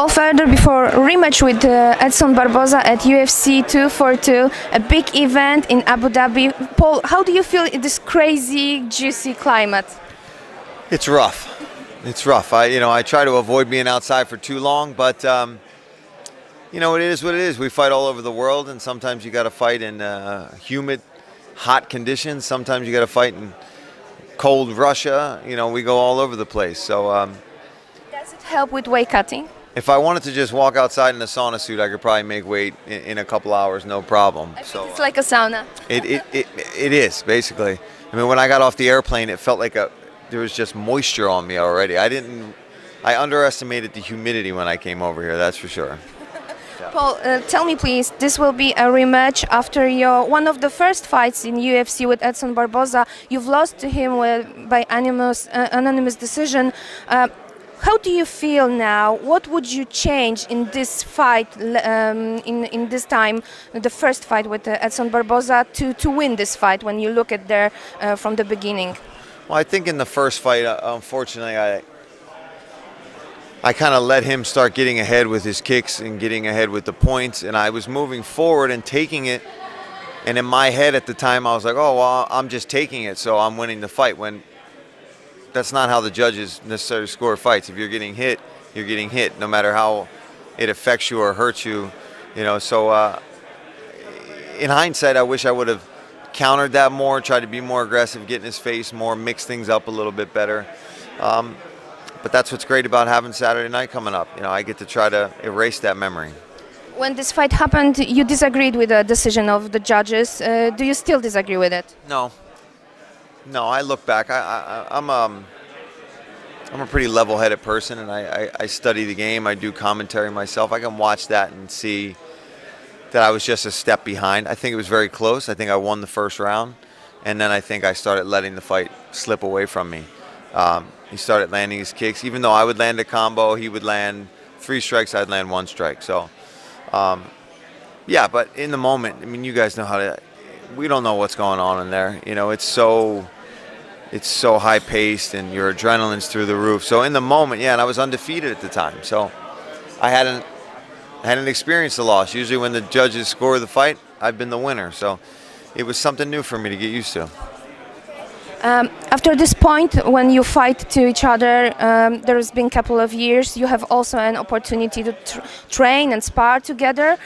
Paul Felder before rematch with Edsonem Barbozą at UFC 242, a big event in Abu Dhabi. Paul, how do you feel in this crazy, juicy climate? It's rough. It's rough. I try to avoid being outside for too long, but it is what it is. We fight all over the world, and sometimes you got to fight in humid, hot conditions. Sometimes you got to fight in cold Russia. We go all over the place. So. Does it help with weight cutting? If I wanted to just walk outside in a sauna suit, I could probably make weight in a couple hours, no problem. So it's like a sauna. It is, basically. I mean, when I got off the airplane, it felt like there was just moisture on me already. I underestimated the humidity when I came over here, that's for sure. Yeah. Paul, tell me please, this will be a rematch after one of the first fights in UFC with Edsonem Barbozą. You've lost to him by anonymous decision. How do you feel now? What would you change in this fight, in this time, the first fight with Edsonem Barbozą, to win this fight when you look at there from the beginning? Well, I think in the first fight, unfortunately, I kind of let him start getting ahead with his kicks and getting ahead with the points, and I was moving forward and taking it, and in my head at the time I was like, oh, well, I'm just taking it, so I'm winning the fight, when that's not how the judges necessarily score fights. If you're getting hit, you're getting hit, no matter how it affects you or hurts you. So in hindsight, I wish I would have countered that more, tried to be more aggressive, get in his face more, mix things up a little bit better. But that's what's great about having Saturday night coming up. I get to try to erase that memory. When this fight happened, you disagreed with the decision of the judges. Do you still disagree with it? No, I look back. I'm a pretty level-headed person, and I study the game. I do commentary myself. I can watch that and see that I was just a step behind. I think it was very close. I think I won the first round, and then I think I started letting the fight slip away from me. He started landing his kicks. Even though I would land a combo, he would land 3 strikes, I'd land 1 strike. So, yeah, but in the moment, I mean, you guys know how to. We don't know what's going on in there. It's so high-paced, and your adrenaline's through the roof. So in the moment, yeah, and I was undefeated at the time. So I hadn't experienced a loss. Usually when the judges score the fight, I've been the winner. So it was something new for me to get used to. After this point, when you fight to each other, there's been a couple of years. You have also an opportunity to train and spar together.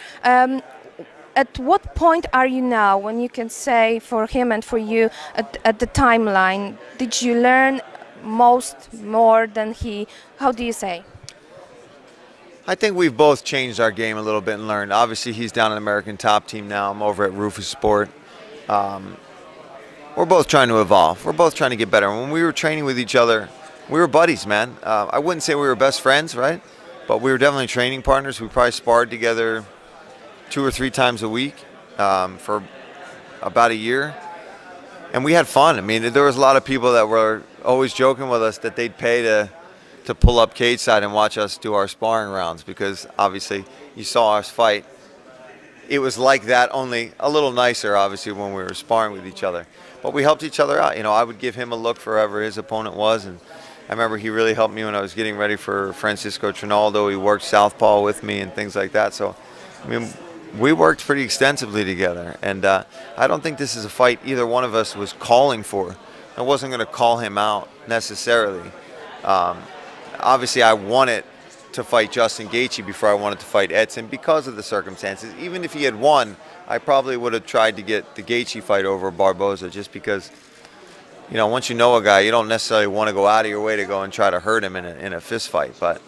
At what point are you now, when you can say for him and for you at the timeline? Did you learn more than he? How do you say? I think we've both changed our game a little bit and learned. Obviously, he's down in American Top Team now. I'm over at Rufus Sport. We're both trying to evolve. We're both trying to get better. When we were training with each other, we were buddies, man. I wouldn't say we were best friends, right? But we were definitely training partners. We probably sparred together 2 or 3 times a week for about a year. And we had fun. I mean, there was a lot of people that were always joking with us that they'd pay to pull up cage side and watch us do our sparring rounds, because obviously you saw us fight. It was like that, only a little nicer, obviously, when we were sparring with each other. But we helped each other out. I would give him a look for whoever his opponent was, and I remember he really helped me when I was getting ready for Francisco Trinaldo. He worked southpaw with me and things like that. So, I mean, we worked pretty extensively together, and I don't think this is a fight either one of us was calling for. I wasn't going to call him out necessarily. Obviously, I wanted to fight Justin Gaethje before I wanted to fight Edson because of the circumstances. Even if he had won, I probably would have tried to get the Gaethje fight over Barboza, just because, once you know a guy, you don't necessarily want to go out of your way to go and try to hurt him in a fist fight. But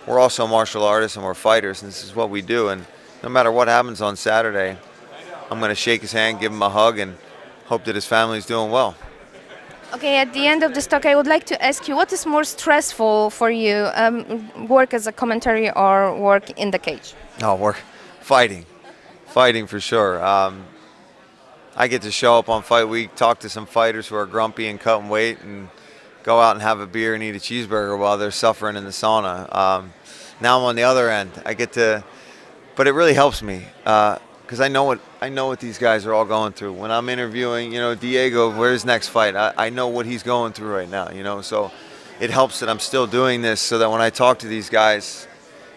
we're also martial artists and we're fighters, and this is what we do. And no matter what happens on Saturday, I'm going to shake his hand, give him a hug, and hope that his family's doing well. Okay, at the end of this talk, I would like to ask you, what is more stressful for you, work as a commentary or work in the cage? Oh, fighting for sure. I get to show up on fight week, talk to some fighters who are grumpy and cutting weight, and go out and have a beer and eat a cheeseburger while they're suffering in the sauna. Now I'm on the other end. But it really helps me. Because I know what these guys are all going through. When I'm interviewing, Diego, where's next fight? I know what he's going through right now, So it helps that I'm still doing this, so that when I talk to these guys,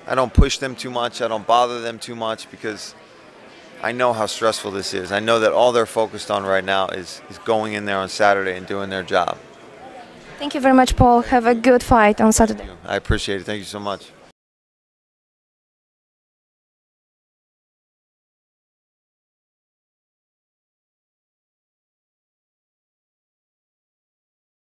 I don't push them too much. I don't bother them too much because I know how stressful this is. I know that all they're focused on right now is going in there on Saturday and doing their job. Thank you very much, Paul. Have a good fight on Saturday. I appreciate it. Thank you so much.